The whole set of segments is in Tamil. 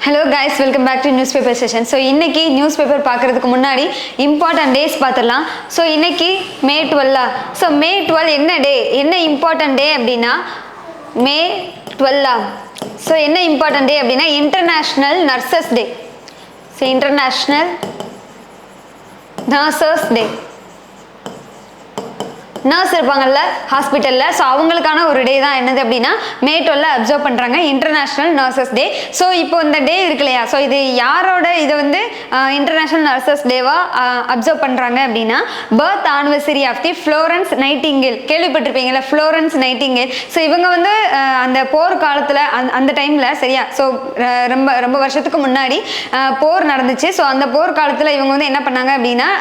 Hello guys, welcome back to newspaper session. So இன்னைக்கு newspaper பார்க்கிறதுக்கு முன்னாடி important days பார்த்துடலாம். So இன்னைக்கு May 12. So May 12 என்ன டே, என்ன important day அப்படின்னா May 12. So என்ன important day அப்படின்னா International Nurses Day. So International Nurses Day. Nurse இருப்பாங்கல்ல ஹாஸ்பிட்டலில், ஸோ அவங்களுக்கான ஒரு டே தான் என்னது அப்படின்னா May 12 அப்சர்வ் பண்ணுறாங்க இன்டர்நேஷ்னல் நர்சஸ் டே. ஸோ இப்போ இந்த டே இருக்கு இல்லையா, ஸோ இது யாரோட இதை வந்து இன்டர்நேஷ்னல் நர்சஸ் டேவாக அப்சர்வ் பண்ணுறாங்க அப்படின்னா birth anniversary of the Florence Nightingale. கேள்விப்பட்டிருப்பீங்களா ஃப்ளோரன்ஸ் நைட்டிங்கேல்? ஸோ இவங்க வந்து அந்த போர் காலத்தில் அந்த டைமில் சரியா, ஸோ ரொம்ப ரொம்ப வருஷத்துக்கு முன்னாடி போர் நடந்துச்சு. ஸோ அந்த போர் காலத்தில் இவங்க வந்து என்ன பண்ணாங்க அப்படின்னா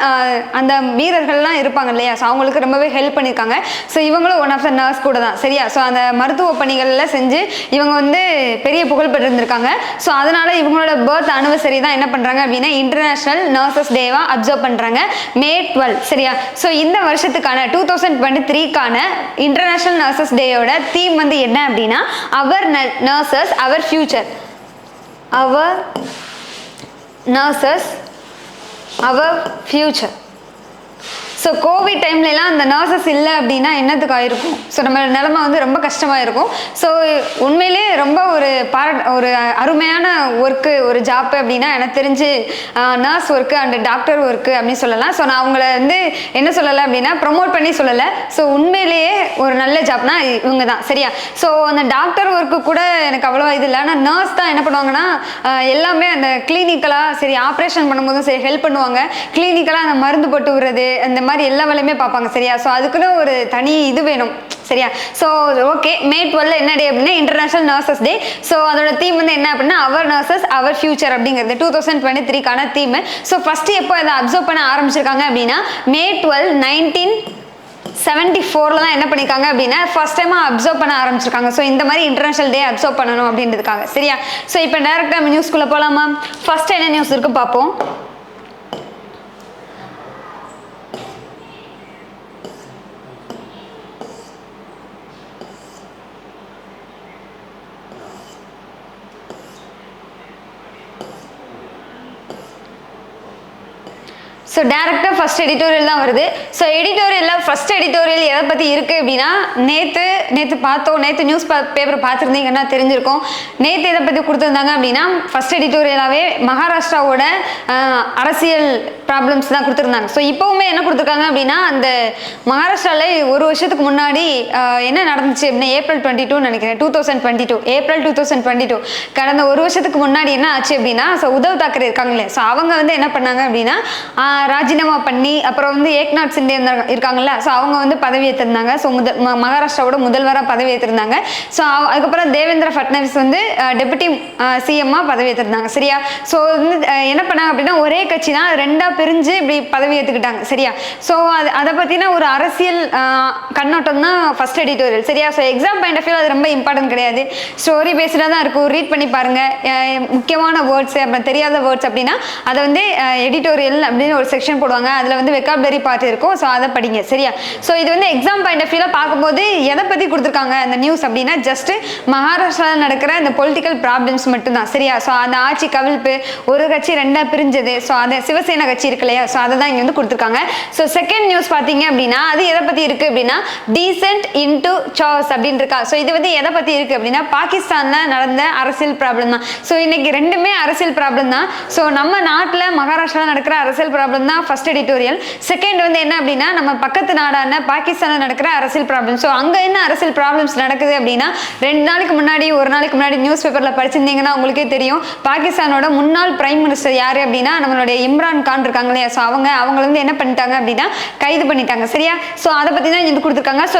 அந்த வீரர்கள்லாம் இருப்பாங்க இல்லையா, ஸோ அவங்களுக்கு ரொம்பவே ஹெல்ப் பண்ணியிருக்காங்க. ஸோ இவங்களும் ஒன் ஆஃப் த நர்ஸ் கூட தான் சரியா. ஸோ அந்த மருத்துவ பணிகளில் செஞ்சு இவங்க வந்து பெரிய புகழ் பெற்றிருந்திருக்காங்க. ஸோ அதனால இவங்களோட பர்த் ஆனிவர்சரி தான் என்ன பண்ணுறாங்க அப்படின்னா இன்டர்நேஷ்னல் நர்சஸ் டேவாக அப்சர்வ் பண்ணுறாங்க May 12 சரியா. ஸோ இந்த வருஷத்துக்கான 2023க்கான இன்டர்நேஷ்னல் நர்சஸ் டேயோட தீம் வந்து என்ன அப்படின்னா our nurses our future. Our nurses our future. So COVID டைம்லலாம் அந்த நர்சஸ் இல்லை அப்படின்னா என்னத்துக்கு ஆயிருக்கும்? ஸோ நம்ம நிலமை வந்து ரொம்ப கஷ்டமாக இருக்கும். ஸோ உண்மையிலே ரொம்ப ஒரு அருமையான ஒர்க்கு, ஒரு ஜாப்பு அப்படின்னா எனக்கு தெரிஞ்சு nurse work and doctor work அப்படின்னு சொல்லலாம். ஸோ நான் அவங்கள வந்து என்ன சொல்லலை அப்படின்னா ப்ரொமோட் பண்ணி சொல்லலை. ஸோ உண்மையிலேயே ஒரு நல்ல ஜாப்னா இவங்க தான் சரியா. ஸோ அந்த டாக்டர் ஒர்க்கு கூட எனக்கு அவ்வளோவா இது இல்லை. ஆனால் நர்ஸ் தான் என்ன பண்ணுவாங்கன்னா எல்லாமே அந்த கிளினிக்கலாக சரி, ஆப்ரேஷன் பண்ணும்போதும் சரி ஹெல்ப் பண்ணுவாங்க. கிளினிக்கலாக அந்த மருந்து போட்டு விடுறது அந்த மாதிரி எல்லா வேலையுமே பார்ப்பாங்க சரியா. ஸோ அதுக்குன்னு ஒரு தனி இது வேணும் சரியா. ஸோ ஓகே, May 12 என்ன டே அப்படின்னா இன்டர்நேஷனல் நர்சஸ் டே. ஸோ அதோட தீம் வந்து என்ன அப்படின்னா அவர் நர்சஸ் அவர் ஃபியூச்சர் அப்படிங்கிறது 2023க்கான தீம். ஸோ ஃபர்ஸ்ட் எப்போ அதை அப்சர்வ் பண்ண ஆரம்பிச்சிருக்காங்க அப்படின்னா May 12 1974 தான் என்ன பண்ணியிருக்காங்க அப்படின்னா ஃபர்ஸ்ட் டைமாக அப்சர்வ் பண்ண ஆரம்பிச்சிருக்காங்க. ஸோ இந்த மாதிரி இன்டர்நேஷனல் டே அப்சர்வ் பண்ணணும் அப்படின்றதுக்காக சரியா. ஸோ இப்போ டேரெக்டாக நம்ம நியூஸ்குள்ளே போகலாமா? ஃபர்ஸ்ட் என்ன நியூஸ் இருக்கு பார்ப்போம். ஸோ டேரெக்டாக ஃபர்ஸ்ட் எடிட்டோரியல் தான் வருது. ஸோ எடிட்டோரியலில் ஃபர்ஸ்ட் எடிட்டோரியல் எதை பற்றி இருக்குது அப்படின்னா நேற்று பார்த்தோம். நேற்று நியூஸ் பேப்பர் பார்த்துருந்தீங்கன்னா தெரிஞ்சிருக்கும். நேற்று எதை பற்றி கொடுத்துருந்தாங்க அப்படின்னா ஃபர்ஸ்ட் எடிட்டோரியலாகவே மகாராஷ்டிராவோட அரசியல் ப்ராப்ளம்ஸ் தான் கொடுத்துருந்தாங்க. ஸோ இப்போவுமே என்ன கொடுத்துருக்காங்க அப்படின்னா அந்த மகாராஷ்டிராவில் ஒரு வருஷத்துக்கு முன்னாடி என்ன நடந்துச்சு அப்படின்னா April 22 நினைக்கிறேன் 2022 April 2022 கடந்த ஒரு வருஷத்துக்கு முன்னாடி என்ன ஆச்சு அப்படின்னா ஸோ உத்தவ் தாக்கரே இருக்காங்களே, ஸோ அவங்க வந்து என்ன பண்ணாங்க அப்படின்னா ராஜினாமா பண்ணி அப்புறம் வந்து ஏக்நாத் சிண்டே இருக்காங்கல்ல, ஸோ அவங்க வந்து பதவி ஏற்றிருந்தாங்க. ஸோ மகாராஷ்டிராவோட முதல்வராக பதவி ஏற்றிருந்தாங்க. ஸோ அதுக்கப்புறம் தேவேந்திர ஃபட்னவிஸ் வந்து டெபுட்டி சிஎம்மாக பதவி ஏற்றிருந்தாங்க சரியா. ஸோ வந்து என்ன பண்ணாங்க அப்படின்னா ஒரே கட்சி தான் ரெண்டாக பிரிஞ்சு இப்படி பதவி ஏற்றுக்கிட்டாங்க சரியா. ஸோ அதை பற்றின ஒரு அரசியல் கண்ணோட்டம் தான் ஃபர்ஸ்ட் எடிட்டோரியல் சரியா. So exam point of view அது ரொம்ப இம்பார்ட்டன்ட் கிடையாது, ஸ்டோரி பேஸ்டாக தான் இருக்கும். ரீட் பண்ணி பாருங்கள், முக்கியமான வேர்ட்ஸ் அப்புறம் தெரியாத வேர்ட்ஸ் அப்படின்னா அதை வந்து எடிட்டோரியல் அப்படின்னு ஒரு செக்ஷன் போடுவாங்க. அதில் வந்து வெக்காபுலரி பார்ட் இருக்கும். ஸோ அதை படிங்க சரியா. ஸோ இது வந்து எக்ஸாம் பாயிண்ட் ஆஃப் வியூவில் பார்க்கும்போது எதை பற்றி கொடுத்துருக்காங்க அந்த நியூஸ் அப்படின்னா ஜஸ்ட் மகாராஷ்டிராவில் நடக்கிற இந்த பொலிட்டிக்கல் ப்ராப்ளம்ஸ் மட்டும்தான் சரியா. ஸோ அந்த ஆட்சி கவிழ்ப்பு, ஒரு கட்சி ரெண்டாக பிரிஞ்சது, ஸோ அதை சிவசேனா கட்சி இருக்கு இல்லையா, ஸோ அதை தான் இங்கே வந்து கொடுத்துருக்காங்க. ஸோ செகண்ட் நியூஸ் பார்த்தீங்க அப்படின்னா அது எதை பற்றி இருக்குது அப்படின்னா டீசென்ட் இன்டு சார்ஸ் அப்படின்னு இருக்கா. ஸோ இது வந்து எதை பற்றி இருக்குது அப்படின்னா பாகிஸ்தானில் நடந்த அரசியல் ப்ராப்ளம் தான். ஸோ இன்னைக்கு ரெண்டுமே அரசியல் ப்ராப்ளம் தான். ஸோ நம்ம நாட்டில் மகாராஷ்டிராவில் நடக்கிற அரசியல் ப்ராப்ளம் தான் ஃபர்ஸ்ட் எடிட்டோரியல். செகண்ட் வந்து என்ன அப்படின்னா நம்ம பக்கத்து நாடான பாகிஸ்தானில் நடக்கிற அரசியல் ப்ராப்ளம். ஸோ அங்கே என்ன அரசியல் ப்ராப்ளம்ஸ் நடக்குது அப்படின்னா ஒரு நாளைக்கு முன்னாடி நியூஸ் பேப்பரில் படிச்சிருந்தீங்கன்னா உங்களுக்கே தெரியும். பாகிஸ்தானோட முன்னாள் பிரைம் மினிஸ்டர் யார் அப்படின்னா நம்மளுடைய இம்ரான் கான் இருக்காங்க இல்லையா, ஸோ அவங்க வந்து என்ன பண்ணிட்டாங்க அப்படின்னா கைது பண்ணிட்டாங்க சரியா. ஸோ அதை பற்றி தான் இது கொடுத்துருக்காங்க. ஸோ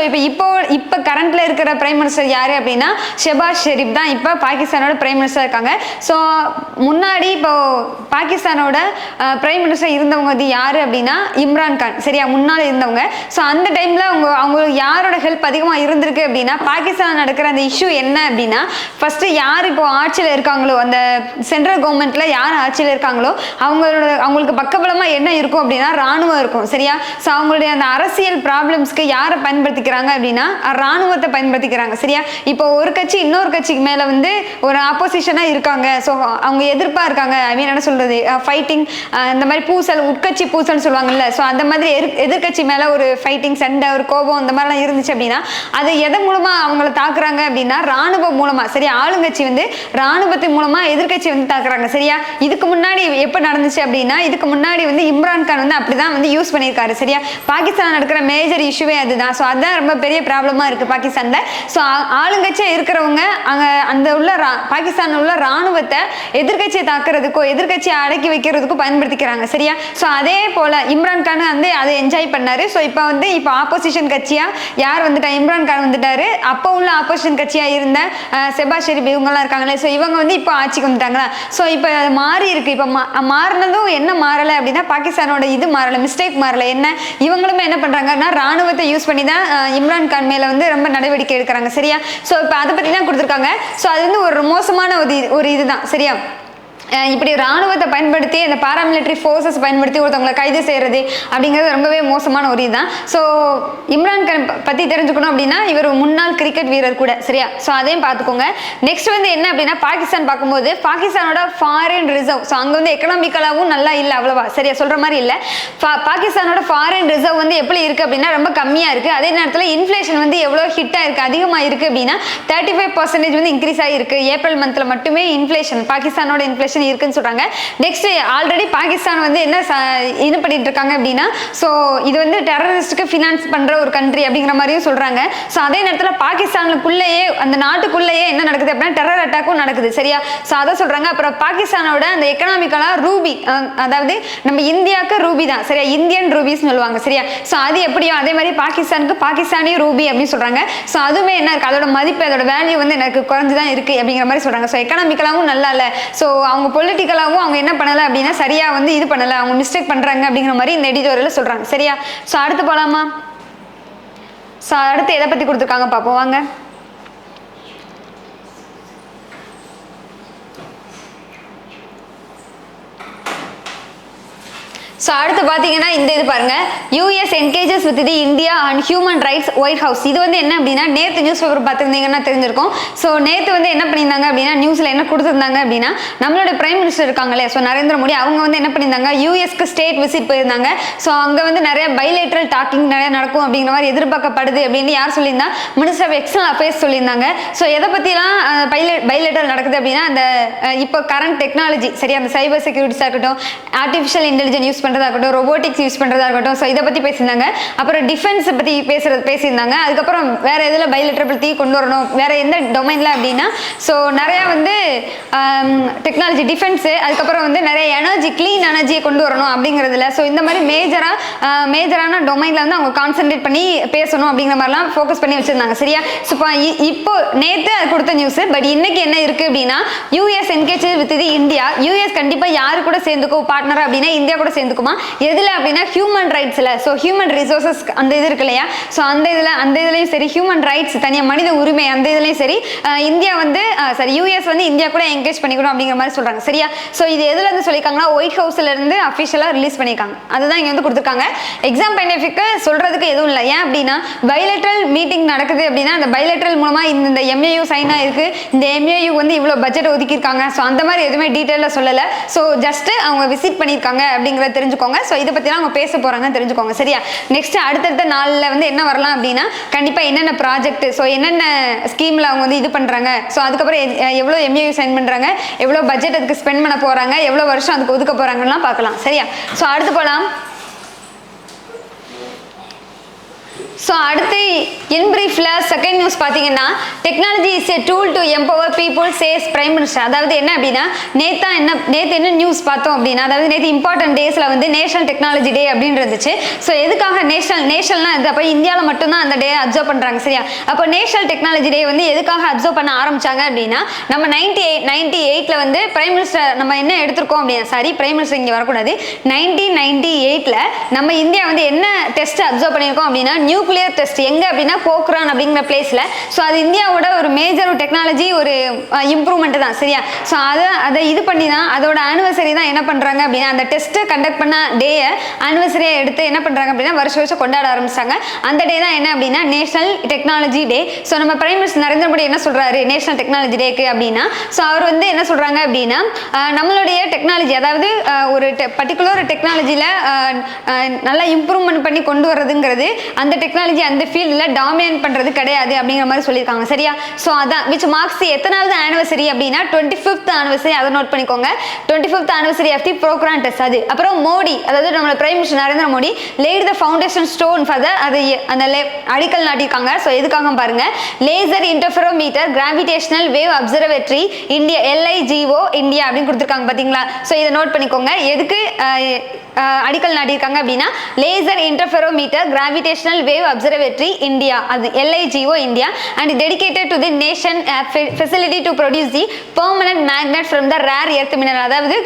இப்போ கரண்ட்ல இருக்கிற பிரைம் மினிஸ்டர் யார் அப்படின்னா ஷெபாஸ் ஷெரீப் தான் இப்போ பாகிஸ்தானோட பிரைம் மினிஸ்டர் இருக்காங்க. ஸோ முன்னாடி இப்போ பாகிஸ்தானோட பிரைம் மினிஸ்டர் இருந்தவங்க வந்து யாரு அப்படின்னா இம்ரான் கான் சரியா, முன்னால் இருந்தவங்க. ஸோ அந்த டைம்ல அவங்க யாரோட ஹெல்ப் அதிகமாக வந்திருக்கு அப்படின்னா பாகிஸ்தான் நடக்கிற அந்த இஷ்யூ என்ன அப்படின்னா ஃபர்ஸ்ட் யார் இப்போ ஆட்சியில் இருக்காங்களோ அந்த சென்ட்ரல் கவர்மெண்ட்ல யார் ஆட்சியில் இருக்காங்களோ அவங்களுக்கு பக்கபலமா என்ன இருக்கும் அப்படின்னா ராணுவம் இருக்கும் சரியா. ஸோ அவங்களுடைய அந்த அரசியல் ப்ராப்ளம்ஸ்க்கு யாரை பயன்படுத்திக்கிறாங்க அப்படின்னா ராணுவத்தை பயன்படுத்திக்கிறாங்க சரியா. இப்போ ஒரு கட்சி இன்னொரு கட்சிக்கு மேல வந்து ஒரு ஆப்போசிஷனா இருக்காங்க. ஸோ அவங்க எதிர்ப்பா இருக்காங்க. ஐ மீன் என்ன சொல்றது ஃபைட்டிங் இந்த மாதிரி பூசல் உட்கட்சி பூசல் சொல்லுவாங்கல்ல. ஸோ அந்த மாதிரி எதிர்கட்சி மேல ஒரு ஃபைட்டிங் சண்டை ஒரு கோபம் இந்த மாதிரிலாம் இருந்துச்சு அப்படின்னா அது எதன் மூலமா அவங்கள தாக்குறாங்க அப்படின்னா ராணுவம் மூலமா சரியா. ஆளுங்கட்சி வந்து ராணுவத்தின் மூலமா எதிர்கட்சி வந்து தாக்குறாங்க சரியா. இதுக்கு முன்னாடி எப்ப நடந்துச்சு அப்படின்னா இதுக்கு முன்னாடி வந்து இம்ரான்கான் வந்து அப்படிதான் வந்து யூஸ் பண்ணியிருக்காரு சரியா. பாகிஸ்தான் நடக்கிற மேஜர் இஷ்யூவே அதுதான். ஸோ அதுதான் ரொம்ப பெரிய ப்ராப்ளமா இருக்கு பாகிஸ்தான்ல. ஸோ ஆளுங்கட்சியா இருக்கிறவங்க அங்க அந்த உள்ள பாகிஸ்தான் உள்ள ராணுவத்தை எதிர்கட்சியை தாக்குறதுக்கோ எதிர்கட்சியை அடக்கி வைக்கிறதுக்கோ பயன்படுத்திக்கிறாங்க சரியா. ஸோ அதே போல இம்ரான்கான் வந்து அதை என்ஜாய் பண்ணாரு. ஸோ இப்போ வந்து இப்போ ஆப்போசிஷன் கட்சியா யார் வந்துட்டா இம்ரான்கான் வந்துட்டாரு. அப்போ உள்ள ஆப்போசிஷன் கட்சியா இருந்த செபாஸ் ஷெரீப் இவங்கெல்லாம் இருக்காங்களே. ஸோ இவங்க வந்து இப்போ ஆட்சிக்கு வந்துட்டாங்களா. ஸோ இப்போ மாறி இருக்கு. இப்போ மாறினதும் என்ன மாறலை அப்படின்னா பாகிஸ்தானோட இது மாறலை மிஸ்டேக் மாறலை. என்ன இவங்களுமே என்ன பண்றாங்கன்னா ராணுவத்தை யூஸ் பண்ணி தான் இம்ரான்கான் மேல வந்து ரொம்ப நடவடிக்கை எடுக்கிறாங்க சரியா. ஸோ இப்போ அதை பற்றி தான் கொடுத்துருக்காங்க. ஸோ அது வந்து ஒரு மோசமான ஒரு இதுதான் சரியா. இப்படி ராணுவத்தை பயன்படுத்தி அந்த பாராமிலிட்டரி ஃபோர்ஸஸ் பயன்படுத்தி ஒருத்தவங்களை கைது செய்யறது அப்படிங்கிறது ரொம்பவே மோசமான ஒரு இதுதான். ஸோ இம்ரான்கான் பற்றி தெரிஞ்சுக்கணும் அப்படின்னா இவர் முன்னாள் கிரிக்கெட் வீரர் கூட சரியா. ஸோ அதையும் பார்த்துக்கோங்க. நெக்ஸ்ட் வந்து என்ன அப்படின்னா பாகிஸ்தான் பார்க்கும்போது பாகிஸ்தானோட ஃபாரின் ரிசர்வ் ஸோ அங்கே வந்து எக்கனாமிக்கலாகவும் நல்லா இல்லை அவ்வளவா சரியா சொல்கிற மாதிரி இல்லை. பாகிஸ்தானோட ஃபாரின் ரிசர்வ் வந்து எப்படி இருக்குது அப்படின்னா ரொம்ப கம்மியாக இருக்குது. அதே நேரத்தில் இன்ஃப்ளேஷன் வந்து எவ்வளோ ஹிட்டாக இருக்குது அதிகமாக இருக்குது அப்படின்னா 35% வந்து இன்க்ரீஸ் ஆகிருக்கு. ஏப்ரல் மந்தில் மட்டுமே இன்ஃப்ளேஷன் பாகிஸ்தானோட இன்ஃப்ளேஷன் இருக்குன்னு சொல்றாங்க. நெக்ஸ்ட் ஆல்ரெடி பாகிஸ்தான் வந்து என்ன இது பண்ணிட்டு இருக்காங்க அப்படின்னா ஸோ இது வந்து டெரரிஸ்டுக்கு ஃபினான்ஸ் பண்ற ஒரு கண்ட்ரி அப்படிங்கிற மாதிரியும் சொல்றாங்க. ஸோ அதே நேரத்தில் பாகிஸ்தானுக்குள்ளேயே அந்த நாட்டுக்குள்ளேயே என்ன நடக்குது அப்படின்னா டெரர் அட்டாக்கும் நடக்குது சரியா. ஸோ அதை சொல்றாங்க. அப்புறம் பாகிஸ்தானோட அந்த எக்கனாமிக்கலா ரூபி அதாவது நம்ம இந்தியாவுக்கு ரூபி தான் சரியா. இந்தியன் ரூபிஸ் சொல்லுவாங்க சரியா. ஸோ அது எப்படியோ அதே மாதிரி பாகிஸ்தானுக்கு பாகிஸ்தானி ரூபி அப்படின்னு சொல்றாங்க. ஸோ அதுவுமே என்ன இருக்கு அதோட மதிப்பு அதோட வேல்யூ வந்து எனக்கு குறைஞ்சுதான் இருக்கு அப்படிங்கிற மாதிரி சொல்றாங்க. ஸோ எக்கனாமிக்கலாவும் நல்லா இல்லை. ஸோ அவங்க பொலிட்டிக்கலாகவும் அவங்க என்ன பண்ணலை அப்படின்னா சரியா வந்து இது பண்ணலை அவங்க மிஸ்டேக் பண்ணுறாங்க அப்படிங்கிற மாதிரி இந்த எடிட்டோரியல் சொல்கிறாங்க சரியா. ஸோ அடுத்து போகலாமா. ஸோ அடுத்து எதை பற்றி கொடுத்துருக்காங்க பார்ப்போம் வாங்க. ஸோ அடுத்து பார்த்தீங்கன்னா இந்த இது பாருங்க US engages with the India and human rights White House. இது வந்து என்ன அப்படின்னா நேற்று நியூஸ் பேப்பர் பார்த்துருந்தீங்கன்னா தெரிஞ்சிருக்கும். ஸோ நேற்று வந்து என்ன பண்ணியிருந்தாங்க அப்படின்னா நியூஸில் என்ன கொடுத்துருந்தாங்க அப்படின்னா நம்மளோட பிரைம் மினிஸ்டர் இருக்காங்களே ஸோ நரேந்திர மோடி அவங்க வந்து என்ன பண்ணியிருந்தாங்க யூஎஸ்க்கு ஸ்டேட் விசிட் போயிருந்தாங்க. ஸோ அங்கே வந்து நிறைய பைலேட்ரல் டாக்கிங் நிறைய நடக்கும் அப்படிங்கிற மாதிரி எதிர்பார்க்கப்படுது அப்படின்னு யார் சொல்லியிருந்தா மினிஸ்டர் ஆஃப் எக்ஸ்டர்னல் அஃபேர்ஸ் சொல்லியிருந்தாங்க. ஸோ எதை பற்றிலாம் பைலேட்ரல் நடக்குது அப்படின்னா அந்த இப்போ கரண்ட் டெக்னாலஜி சரி அந்த சைபர் செக்யூரிட்டிஸாக இருக்கட்டும் ஆர்டிஃபிஷியல் இன்டெலிஜென்ஸ் யூஸ் பண்ணுறதா இருக்கட்டும் ரோபோட்டிக்ஸ் யூஸ் பண்ணுறதா இருக்கட்டும். ஸோ இதை பற்றி பேசியிருந்தாங்க. அப்புறம் டிஃபென்ஸ் பற்றி பேசியிருந்தாங்க. அதுக்கப்புறம் வேற எதில் பைலேட்ரல் பற்றி கொண்டு வரணும் வேற எந்த டொமைனில் அப்படின்னா ஸோ நிறையா வந்து டெக்னாலஜி டிஃபென்ஸு அதுக்கப்புறம் வந்து நிறைய எனர்ஜி க்ளீன் எனர்ஜியை கொண்டு வரணும் அப்படிங்கிறதுல. ஸோ இந்த மாதிரி மேஜரான டொமைனில் வந்து அவங்க கான்சென்ட்ரேட் பண்ணி பேசணும் அப்படிங்கிற மாதிரிலாம் ஃபோக்கஸ் பண்ணி வச்சுருந்தாங்க சரியா. ஸோ இப்போ நேற்று அது கொடுத்த நியூஸ். பட் இன்னைக்கு என்ன இருக்குது அப்படின்னா US engage with the India. US கண்டிப்பாக யாரு கூட சேர்ந்துக்கும் பார்ட்னர் அப்படின்னா இந்தியா கூட சேர்ந்துக்குமா எதுல அப்படின்னா ஹியூமன் ரைட்ஸ்ல. ஸோ ஹியூமன் ரிசோர்சஸ் அந்த இது இருக்கு இல்லையா. ஸோ அந்த இதுலையும் சரி ஹியூமன் ரைட்ஸ் தனியாக மனித உரிமை அந்த இதுலையும் சரி இந்தியா வந்து சரி யூஎஸ் வந்து இந்தியா கூட என்கேஜ் பண்ணிக்கணும் அப்படிங்கிற மாதிரி சொல்றாங்க சரியா. ஸோ இது எதுல இருந்து சொல்லியிருக்காங்கன்னா ஒயிட் ஹவுஸ்ல இருந்து அஃபிஷியலாக ரிலீஸ் பண்ணியிருக்காங்க. அதுதான் இங்கே வந்து கொடுத்துருக்காங்க. எக்ஸாம் பெனிஃபிக்கு சொல்றதுக்கு எதுவும் இல்லை. ஏன் அப்படின்னா பைலேட்ரல் மீட்டிங் நடக்குது அப்படின்னா அந்த பைலேட்ரல் மூலமா இந்த எம்ஏயு சைன் ஆயிருக்கு இந்த எம்ஏயு வந்து இவ்வளோ பட்ஜெட் ஒதுக்கியிருக்காங்க. ஸோ அந்த மாதிரி எதுவுமே டீட்டெயிலாக சொல்லலை. ஸோ ஜஸ்ட் அவங்க விசிட் பண்ணியிருக்காங்க அப்படிங்கிறத தெரிஞ்சுக்கோங்க. ஸோ இதை பற்றிலாம் அவங்க பேச போகிறாங்க தெரிஞ்சுக்கோங்க சரியா. நெக்ஸ்ட் அடுத்தடுத்த நாளில் வந்து என்ன வரலாம் அப்படின்னா கண்டிப்பாக என்னென்ன ப்ராஜெக்ட் ஸோ என்னென்ன ஸ்கீமில் அவங்க வந்து இது பண்ணுறாங்க ஸோ அதுக்கப்புறம் எவ்வளோ எம்ஏயு சைன் பண்ணுறாங்க எவ்வளோ பட்ஜெட் அதுக்கு ஸ்பெண்ட் பண்ண போகிறாங்க எவ்வளோ வருஷம் அதுக்கு ஒதுக்க போகிறாங்கலாம் பார்க்கலாம் சரியா. ஸோ அடுத்து போகலாம். ஸோ அடுத்து இன் பிரீஃப்ல செகண்ட் நியூஸ் பார்த்தீங்கன்னா technology is a tool to empower people says Prime Minister. அதாவது என்ன அப்படின்னா நேற்று என்ன நியூஸ் பார்த்தோம் அப்படின்னா அதாவது நேற்று இம்பார்ட்டன்ட் டேஸில் வந்து நேஷனல் டெக்னாலஜி டே அப்படின்னு இருந்துச்சு. ஸோ எதுக்காக நேஷனல்னா இது அப்போ இந்தியாவில் மட்டும்தான் அந்த டே அப்சர்வ் பண்ணுறாங்க சரியா. அப்போ நேஷனல் டெக்னாலஜி டே வந்து எதுக்காக அப்சர்வ் பண்ண ஆரம்பிச்சாங்க அப்படின்னா நம்ம 98ல் வந்து பிரைம் மினிஸ்டர் நம்ம என்ன எடுத்திருக்கோம் அப்படின்னா சாரி பிரைம் மினிஸ்டர் இங்கே வரக்கூடாது 1998ல் நம்ம இந்தியா வந்து என்ன டெஸ்ட் அப்சர்வ் பண்ணியிருக்கோம் அப்படின்னா நியூ நியூக்ளியர் டெஸ்ட் எங்க அப்படின்னா போக்ரான் அப்படிங்கிற பிளேஸ்ல. ஸோ அது இந்தியாவோட ஒரு மேஜர் டெக்னாலஜி ஒரு இம்ப்ரூவ்மெண்ட் தான் சரியா. ஸோ அதை இது பண்ணி தான் அதோட ஆனிவர்சரி தான் என்ன பண்றாங்க அப்படின்னா அந்த டெஸ்ட்டை கண்டக்ட் பண்ண டேயை ஆனிவர்சரியை எடுத்து என்ன பண்றாங்க அப்படின்னா வருஷம் கொண்டாட ஆரம்பிச்சாங்க. அந்த டே தான் என்ன அப்படின்னா நேஷனல் டெக்னாலஜி டே. ஸோ நம்ம பிரைம் மினிஸ்டர் நரேந்திர மோடி என்ன சொல்றாரு நேஷனல் டெக்னாலஜி டேக்கு அப்படின்னா, ஸோ அவர் வந்து என்ன சொல்றாங்க அப்படின்னா நம்மளுடைய டெக்னாலஜி அதாவது ஒரு பர்டிகுலர் டெக்னாலஜியில் நல்லா இம்ப்ரூவ்மெண்ட் பண்ணி கொண்டு வர்றதுங்கிறது அந்த டெக்னாலஜி அந்த ஃபீல்டில் டாமினேட் பண்ணுறது கிடையாது அப்படிங்கிற மாதிரி சொல்லியிருக்காங்க சரியா. ஸோ அதான் விச் மார்க்ஸ் எத்தனாவது ஆனிவர்சரி அப்படின்னா 25th ஆனிவர்சரி. அதை நோட் பண்ணிக்கோங்க 25th anniversary of the Pokhran test. அது அப்புறம் மோடி அதாவது நம்ம Prime Minister Narendra Modi laid the foundation stone for அது அந்த அடிக்கல் நாட்டியிருக்காங்க. ஸோ எதுக்காக பாருங்க laser interferometer gravitational wave observatory India LIGO India அப்படின்னு கொடுத்துருக்காங்க பார்த்தீங்களா. ஸோ இதை நோட் பண்ணிக்கோங்க எதுக்கு அடிக்கல் நாட்டியிருக்காங்க அப்படின்னா laser interferometer gravitational wave observatory India அது LIGO India and dedicated to the nation facility to produce the permanent magnet from the rare earth mineral. அதாவது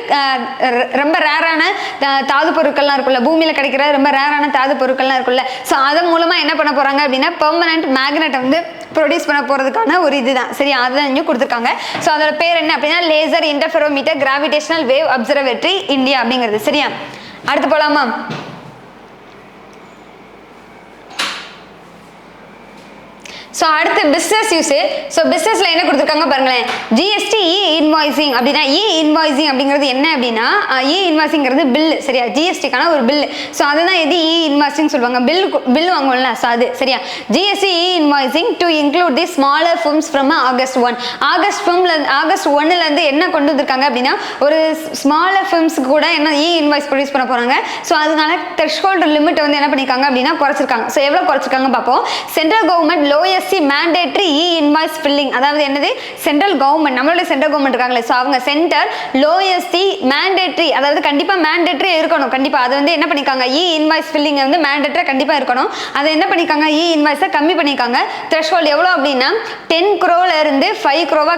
ரொம்ப ரேரான தாது பொருட்கள்லாம் இருக்குல்ல பூமியில கிடைக்கிற ரொம்ப ரேரான தாது பொருட்கள்லாம் இருக்குல்ல. ஸோ அதன் மூலமா என்ன பண்ண போறாங்க அப்படின்னா பெர்மனன்ட் மேக்னெட் வந்து ப்ரொடியூஸ் பண்ண போறதுக்கான ஒரு இதுதான் சரி. அதுதான் இங்கே கொடுத்துருக்காங்க. ஸோ அதோட பேர் என்ன அப்படின்னா laser interferometer gravitational wave observatory India அப்படிங்கிறது சரியா. அடுத்து போலாமா. ஸோ அடுத்து பிஸ்னஸ் யூஸ். ஸோ பிஸ்னஸில் என்ன கொடுத்துருக்காங்க பாருங்களேன் GST இன்வாய்சிங் அப்படின்னா இன்வாய்சிங் அப்படிங்கிறது என்ன அப்படின்னா இன்வாய்சிங்கிறது பில் சரியா GSTக்கான ஒரு பில். ஸோ அதுதான் எது இன்வாய்சிங் சொல்லுவாங்க பில் வாங்குவோம்ல. ஸோ அது சரியா GST invoicing to include the smaller firms from August 1 என்ன கொண்டு வந்திருக்காங்க அப்படின்னா ஒரு ஸ்மாலர் ஃபிர்ம்ஸ்க்கு கூட என்ன இன்வாய்ஸ் ப்ரொடியூஸ் பண்ண போகிறாங்க. ஸோ அதனால த்ரெஷ்ஹோல்டு லிமிட் வந்து என்ன பண்ணியிருக்காங்க அப்படின்னா குறைச்சிருக்காங்க. ஸோ எவ்வளோ குறைச்சிருக்காங்க பார்ப்போம். Central government lowest mandatory invoice filling அதாவது என்னது சென்ட்ரல் கவர்மெண்ட் நம்மளோட சென்ட்ரல் கவர்மெண்ட் இருக்காங்களே. ஸோ அவங்க சென்டர் லோயஸ்ட் mandatory அதாவது கண்டிப்பாக mandatory இருக்கணும். கண்டிப்பாக அது வந்து என்ன பண்ணிக்காங்க இன்வாய்ஸ் ஃபில்லிங் வந்து mandatory கண்டிப்பாக இருக்கணும். அதை என்ன பண்ணிக்காங்க இன்வாய்ஸை கம்மி பண்ணிக்காங்க. த்ரெஷ்ஹோல்ட் எவ்வளோ அப்படின்னா 10 crore இருந்து 5 crore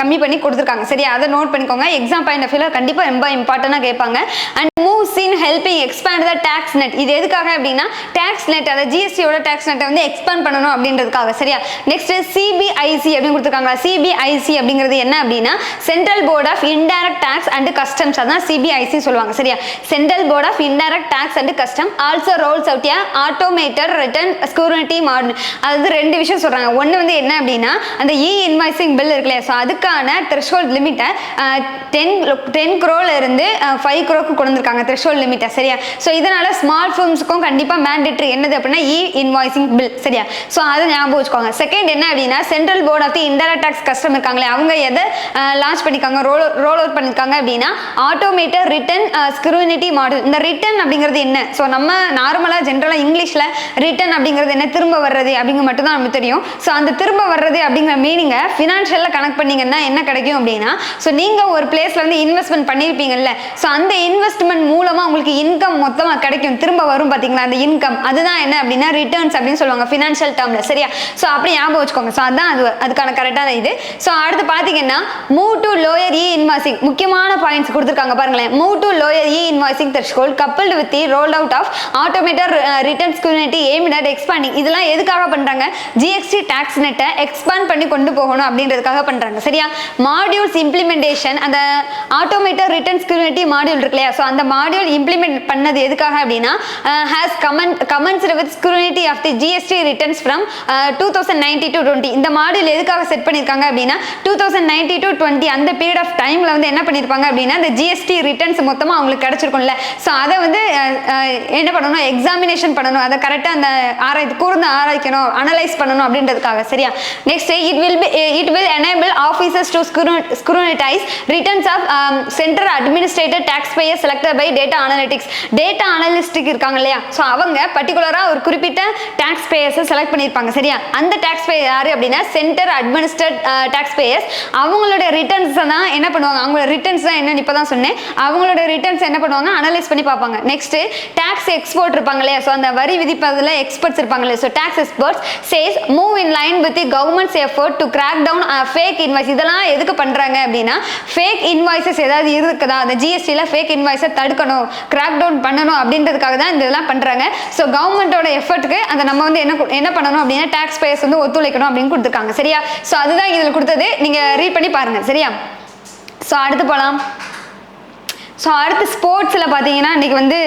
கம்மி பண்ணி கொடுத்துருக்காங்க சரியா. அதை நோட் பண்ணிக்கோங்க. எக்ஸாம் பாயிண்ட் ஆஃப் வியூல கண்டிப்பாக ரொம்ப இம்பார்ட்டண்டாக கேட்பாங்க. And moves in helping expand the tax net. இது எதுக்காக அப்படின்னா டாக்ஸ் நெட் அதாவது GSTயோட டாக்ஸ் நெட்டை வந்து எக்ஸ்பேண்ட் பண்ணணும் அப்படின்றது சரியா. நெக்ஸ்ட் CBIC அப்படின்னு கொடுத்திருக்காங்க. CBIC அப்படிங்கிறது என்ன அப்படின்னா central board of indirect tax and customs. அதான் CBIC சொல்லுவாங்க சரியா. Central board of indirect tax and custom also rolls out a automated return scrutiny model. அதாவது ரெண்டு விஷயம் சொல்றாங்க. ஒன்னு வந்து என்ன அப்படின்னா அந்த இன்வாய்சிங் பில் இருக்குல்ல. ஸோ அதுக்கான த்ரெஷ்ஹோல்ட் லிமிட்டை 10 crore இருந்து 5 crore கொண்டு வந்திருக்காங்க த்ரெஷ்ஹோல்ட் லிமிட்டை சரியா. ஸோ இதனால ஸ்மால் ஃபிர்ம்ஸ்க்கும் கண்டிப்பாக மேண்டேட்டரி என்னது அப்படின்னா இன்வாய்சிங் பில் சரியா. ஸோ அதை ஞாபகம் வச்சுக்கோங்க. செகண்ட் என்ன அப்படின்னா central board of the indirect tax custom இருக்காங்களே அவங்க எதை லான்ச் பண்ணிருக்காங்க ரோல் அவுட் பண்ணிருக்காங்க அப்படின்னா ஆட்டோமேட்டட் ரிட்டர்ன் ஸ்க்ரூனிட்டி மாடல். இந்த ரிட்டர்ன் அப்படிங்கிறது என்ன? ஸோ நம்ம நார்மலாக ஜென்ரலாக இங்கிலீஷில் ரிட்டர்ன் அப்படிங்கிறது என்ன திரும்ப வர்றது அப்படிங்கிற மட்டும் தான் நமக்கு தெரியும். ஸோ அந்த திரும்ப வர்றது அப்படிங்கிற மீனிங்கை ஃபினான்ஷியலில் கனெக்ட் பண்ணிங்கன்னா என்ன கிடைக்கும் அப்படின்னா ஸோ நீங்கள் ஒரு பிளேஸில் வந்து இன்வெஸ்ட்மெண்ட் பண்ணியிருப்பீங்கல்ல. ஸோ அந்த இன்வெஸ்ட்மெண்ட் மூலமாக உங்களுக்கு இன்கம் மொத்தமாக கிடைக்கும் திரும்ப வரும் பார்த்தீங்களா அந்த இன்கம். அதுதான் என்ன அப்படின்னா ரிட்டர்ன்ஸ் அப்படின்னு சொல்லுவாங்க ஃபினான்ஷியல் டேர்மில் சரியா. ஸோ அப்படி ஞாபகம் வச்சுக்கோங்க. ஸோ அதான் அதுக்கான கரெக்டான இது. ஸோ அடுத்து பார்த்தீங்கன்னா மூவ் டு லோயர் இன்வாய்சிங் முக்கியமான பாயிண்ட்ஸ் கொடுத்துருக்காங்க பாருங்களேன். Move to lower invoicing threshold coupled with the roll out of automated return scrutiny aimed at expanding. இதெல்லாம் எதுக்காக பண்றாங்க? GST டாக்ஸ் நெட்டை எக்ஸ்பாண்ட் பண்ணி கொண்டு போகணும் அப்படின்றதுக்காக பண்றாங்க சரியா. மாடியூல்ஸ் இம்ப்ளிமெண்டேஷன் அந்த ஆட்டோமேட்டட் ரிட்டர்ன் ஸ்க்ரூனிட்டி மாடியூல் இருக்கு இல்லையா. ஸோ அந்த மாடியூல் இம்ப்ளிமெண்ட் பண்ணது எதுக்காக அப்படின்னா has commenced with scrutiny of the GST returns from 2019 to 20. இந்த மாடியூல் எதுக்காக செட் பண்ணியிருக்காங்க அப்படின்னா 2019 to 20 அந்த பீரியட் ஆஃப் டைம்ல வந்து என்ன பண்ணியிருப்பாங்க அப்படின்னா இந்த GST ரிட்டர்ன்ஸ் மொத்தமாக அவங்களுக்கு கிடைச்சிருக்கும்ல. ஸோ அதை வந்து என்ன பண்ணணும் எக்ஸாமினேஷன் பண்ணணும். அதை கரெக்டாக அந்த கூர்ந்து ஆராய்க்கணும் அனலைஸ் பண்ணணும் அப்படின்றதுக்காக சரியா. Next it will enable officers to scrutinize returns of central administrated taxpayers selected by data analytics. Data analytic இருக்காங்க இல்லையா. ஸோ அவங்க பர்டிகுலராக ஒரு குறிப்பிட்ட டாக்ஸ் பேயர்ஸை செலக்ட் பண்ணியிருப்பாங்க சரியா. சரியா? அந்த டாக்ஸ் பேயர் யாரு அப்படின்னா சென்டர் அட்மினிஸ்ட்ரேட் டாக்ஸ் பேயர்ஸ். அவங்களோட ரிட்டர்ன்ஸ் தான் என்ன பண்ணுவாங்க, அவங்களோட ரிட்டர்ன்ஸ் தான் என்னன்னு இப்பதான் சொன்னேன். அவங்களோட ரிட்டர்ன்ஸ் என்ன பண்ணுவாங்க, அனலைஸ் பண்ணி பார்ப்பாங்க. நெக்ஸ்ட் டாக்ஸ் எக்ஸ்போர்ட் இருப்பாங்க இல்லையா, ஸோ அந்த வரி விதிப்பதில் எக்ஸ்பர்ட்ஸ் இருப்பாங்க இல்லையா, so tax experts says move in line with the government's effort to crack down fake invoice. இதெல்லாம் எதுக்கு பண்றாங்க அப்படின்னா ஃபேக் இன்வாய்ஸஸ் ஏதாவது இருக்குதா, அந்த ஜிஎஸ்டியில் ஃபேக் இன்வாய்ஸை தடுக்கணும், கிராக் டவுன் பண்ணணும் அப்படின்றதுக்காக தான் இதெல்லாம் பண்றாங்க. ஸோ கவர்மெண்ட்டோட எஃபர்ட்டுக்கு அந்த நம்ம வந்து என்ன பண்ணணும் அப்படின்னா டாக்ஸ் பேயர்ஸ் வந்து ஒத்துழைக்கணும் அப்படின்னு கொடுத்துருக்காங்க. சரியா? ஸோ அதுதான் இதில் கொடுத்தது, நீங்க ரீட் பண்ணி பாருங்க. சரியா? ஸோ அடுத்து போகலாம். ஸோ அடுத்து ஸ்போர்ட்ஸில் பார்த்தீங்கன்னா இன்னைக்கு வந்து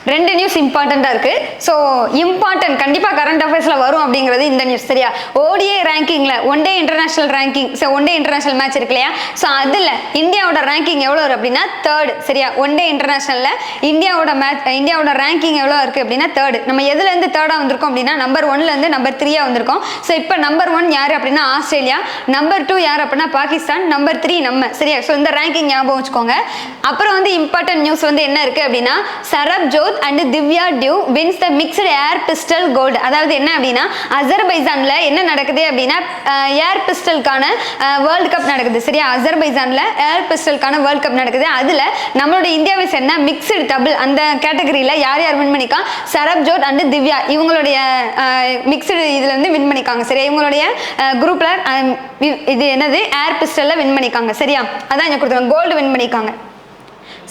2 நியூஸ் இம்பார்ட்டண்ட்டாக இருக்குது. ஸோ இம்பார்ட்டன்ட் கண்டிப்பாக கரண்ட் அஃபேர்ஸில் வரும் அப்படிங்கிறது இந்த நியூஸ். சரியா? ஓடிஏ ரேங்கிங்கில் one day international ranking, so one day international match இருக்கு இல்லையா, ஸோ அதில் இந்தியாவோட ரேங்கிங் எவ்வளோ இருக்குது அப்படின்னா 3rd. சரியா? ஒன் டே இன்டர்நேஷனலில் இந்தியாவோட ரேங்கிங் எவ்வளோ இருக்குது அப்படின்னா 3rd. நம்ம எதுலேருந்து 3rd வந்திருக்கோம் அப்படின்னா நம்பர் 1லேருந்து நம்பர் 3 வந்திருக்கோம். ஸோ இப்போ நம்பர் 1 யார் அப்படின்னா ஆஸ்திரேலியா, நம்பர் 2 யார் அப்படின்னா பாகிஸ்தான், நம்பர் 3 நம்ம. சரியா? ஸோ இந்த ரேங்கிங் ஞாபகம் வச்சுக்கோங்க. அப்புறம் வந்து இம்பார்ட்டன்ட் நியூஸ் வந்து என்ன இருக்குது அப்படின்னா Sarabjot and Divya Dew wins the mixed air pistol gold. அதாவது என்ன அப்படின்னா அசர்பைஜான்ல என்ன நடக்குது அப்படின்னா ஏர் பிஸ்டலுக்கான வேர்ல்ட் கப் நடக்குது. சரியா? அசர்பைஜான்ல ஏர் பிஸ்டலுக்கான வேர்ல்ட் கப் நடக்குது. அதுல நம்மளோட இந்தியாவை சேர்ந்த மிக்ஸ்டு டபுள் அந்த கேட்டகரியில யார் யார் வின் பண்ணிக்கா, சரப்ஜோத் அண்ட் திவ்யா இவங்களுடைய மிக்ஸ்டு இதுல வந்து வின் பண்ணிக்காங்க. சரியா? இவங்களுடைய குரூப்ல இது என்னது ஏர் பிஸ்டல்ல வின் பண்ணிக்காங்க. சரியா? அதான் இங்க கொடுத்துருக்காங்க, கோல்டு வின் பண்ணிக்காங்க.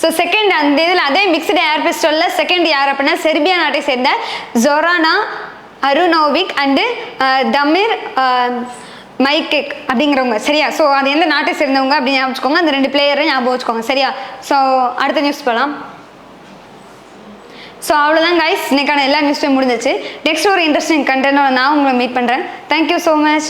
ஸோ செகண்ட் அந்த இதில் அதே மிக்ஸ்டு ஏர் பிஸ்டலில் செகண்ட் யார் அப்படின்னா செர்பியா நாட்டை சேர்ந்த ஜொரானா அருனோவிக் அண்டு தமிர் மைக்கேக் அப்படிங்கிறவங்க. சரியா? ஸோ அது எந்த நாட்டை சேர்ந்தவங்க அப்படின்னு ஞாபகம் வச்சுக்கோங்க. அந்த 2 பிளேயரை ஞாபகம் வச்சுக்கோங்க. சரியா? ஸோ அடுத்த நியூஸ் போகலாம். ஸோ அவ்வளோதான் கைஸ், இன்னைக்கான எல்லா நியூஸும் முடிஞ்சிச்சு. நெக்ஸ்ட் ஒரு இன்ட்ரெஸ்டிங் கண்டென்ட்டோட நான் உங்களை மீட் பண்ணுறேன். Thank you so much.